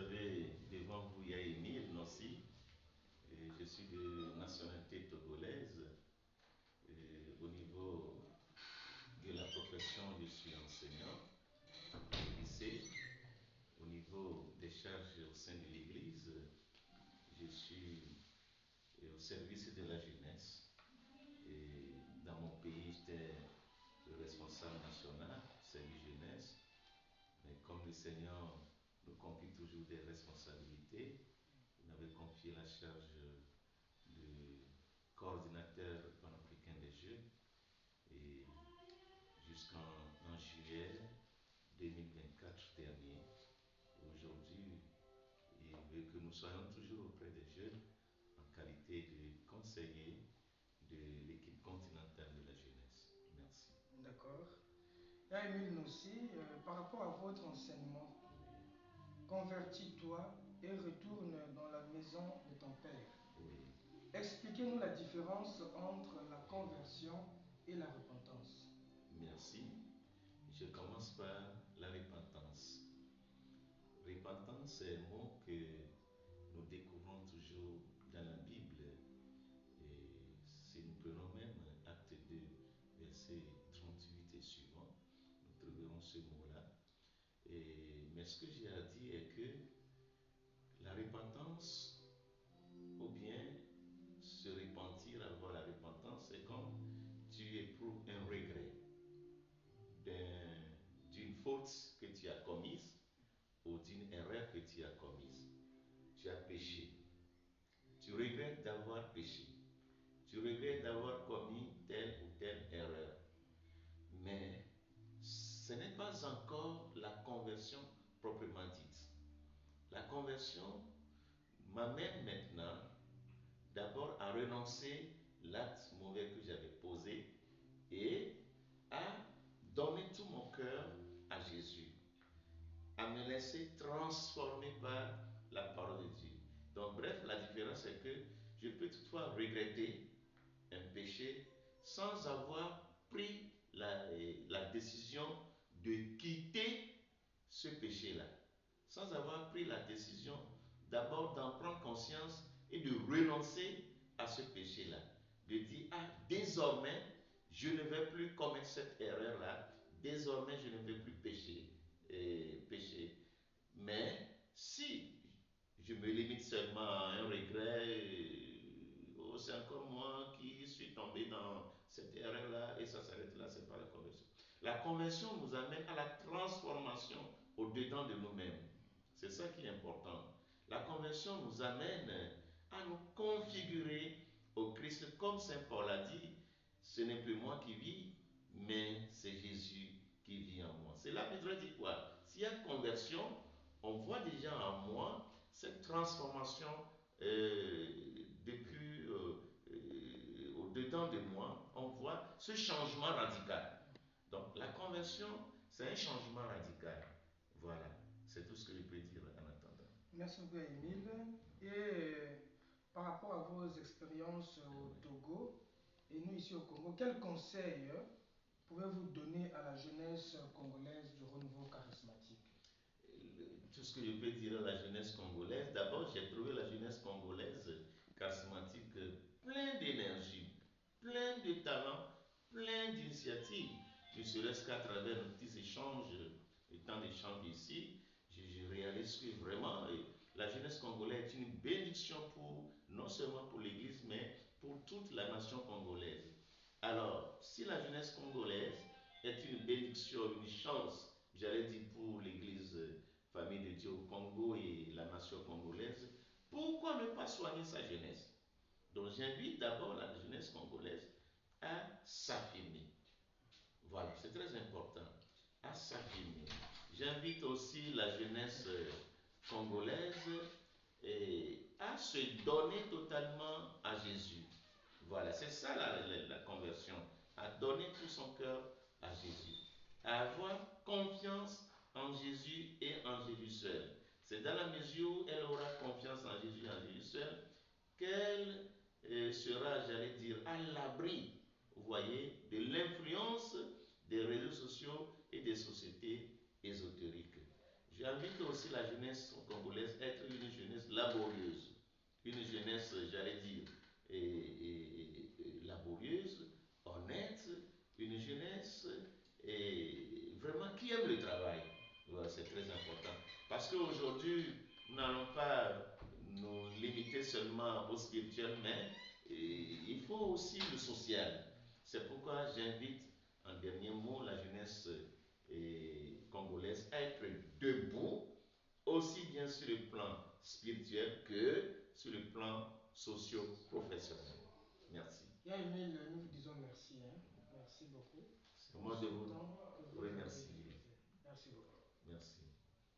avez devant vous Yaémil Nossi, et je suis de nationalité togolaise. Et au niveau de la profession, je suis enseignant au lycée. Au niveau des charges au sein de l'Église, je suis au service de la jeunesse. Et dans mon pays, j'étais le responsable national, service jeunesse. Mais comme le Seigneur nous confie toujours des responsabilités, il m'avait confié la charge de coordinateur panafricain des Jeux. Et jusqu'en juillet 2024 dernier, aujourd'hui, il veut que nous soyons toujours auprès des jeunes en qualité de conseiller de l'équipe continentale de la jeunesse. Merci. D'accord. Yaémil Nossi, par rapport à votre enseignement, convertis-toi et retourne dans la maison de ton Père. Oui. Expliquez-nous la différence entre la conversion et la repentance. Merci. Je commence par la repentance. Repentance, c'est un mot que nous découvrons toujours dans la Bible. Et si nous prenons même Acte 2, verset 38 et suivant, nous trouverons ce mot-là. Mais ce que j'ai à dire est que la repentance, ou bien se repentir, avoir la repentance, c'est comme tu éprouves un regret d'une faute que tu as commise ou d'une erreur que tu as commise. Tu as péché. Tu regrettes d'avoir péché. Tu regrettes d'avoir commis telle ou telle erreur. Mais ce n'est pas encore la conversion proprement dite. La conversion m'amène maintenant d'abord à renoncer l'acte mauvais que j'avais posé et à donner tout mon cœur à Jésus, à me laisser transformer par la parole de Dieu. Donc bref, la différence est que je peux toutefois regretter un péché sans avoir pris la décision de quitter ce péché-là, sans avoir pris la décision d'abord d'en prendre conscience et de renoncer à ce péché-là, de dire, ah, désormais, je ne vais plus commettre cette erreur-là, désormais, je ne vais plus pécher. Mais si je me limite seulement à un regret, oh, c'est encore moi qui suis tombé dans cette erreur-là et ça s'arrête là, c'est pas la conversion. La conversion nous amène à la transformation au-dedans de nous-mêmes. C'est ça qui est important. La conversion nous amène à nous configurer au Christ, comme Saint Paul a dit, ce n'est plus moi qui vis, mais c'est Jésus qui vit en moi. C'est là que je dois dire quoi? S'il y a conversion, on voit déjà en moi cette transformation depuis au-dedans de moi, on voit ce changement radical. Donc la conversion, c'est un changement radical. Voilà, c'est tout ce que je peux dire en attendant. Merci beaucoup, Émile. Et par rapport à vos expériences au Togo et nous ici au Congo, quels conseils pouvez-vous donner à la jeunesse congolaise du renouveau charismatique? Tout ce que je peux dire à la jeunesse congolaise, d'abord j'ai trouvé la jeunesse congolaise charismatique plein d'énergie, plein de talent, plein d'initiatives. Ne serait-ce qu'à travers nos petits échanges, et tant d'échanges ici, je réalise que vraiment la jeunesse congolaise est une bénédiction non seulement pour l'Église, mais pour toute la nation congolaise. Alors, si la jeunesse congolaise est une bénédiction, une chance, j'allais dire pour l'Église Famille de Dieu au Congo et la nation congolaise, pourquoi ne pas soigner sa jeunesse? Donc j'invite d'abord la jeunesse congolaise à s'affirmer. Voilà, c'est très important, à s'affirmer. J'invite aussi la jeunesse congolaise à se donner totalement à Jésus. Voilà, c'est ça la conversion, à donner tout son cœur à Jésus, à avoir confiance en Jésus et en Jésus seul. C'est dans la mesure où elle aura confiance en Jésus et en Jésus seul qu'elle sera, j'allais dire, à l'abri, vous voyez, de l'influence des réseaux sociaux et des sociétés ésotériques. J'invite j'invite aussi la jeunesse congolaise à être une jeunesse laborieuse, une jeunesse, j'allais dire, laborieuse, honnête, une jeunesse vraiment qui aime le travail. Voilà, c'est très important. Parce qu'aujourd'hui, nous n'allons pas nous limiter seulement au spirituel, mais il faut aussi le social. C'est pourquoi j'invite en dernier mot la jeunesse congolaise à être debout, aussi bien sur le plan spirituel que sur le plan socio-professionnel. Merci. Et Emile, nous vous disons merci. Hein. Merci beaucoup. C'est moi de vous Que vous remercier. Merci beaucoup. Merci.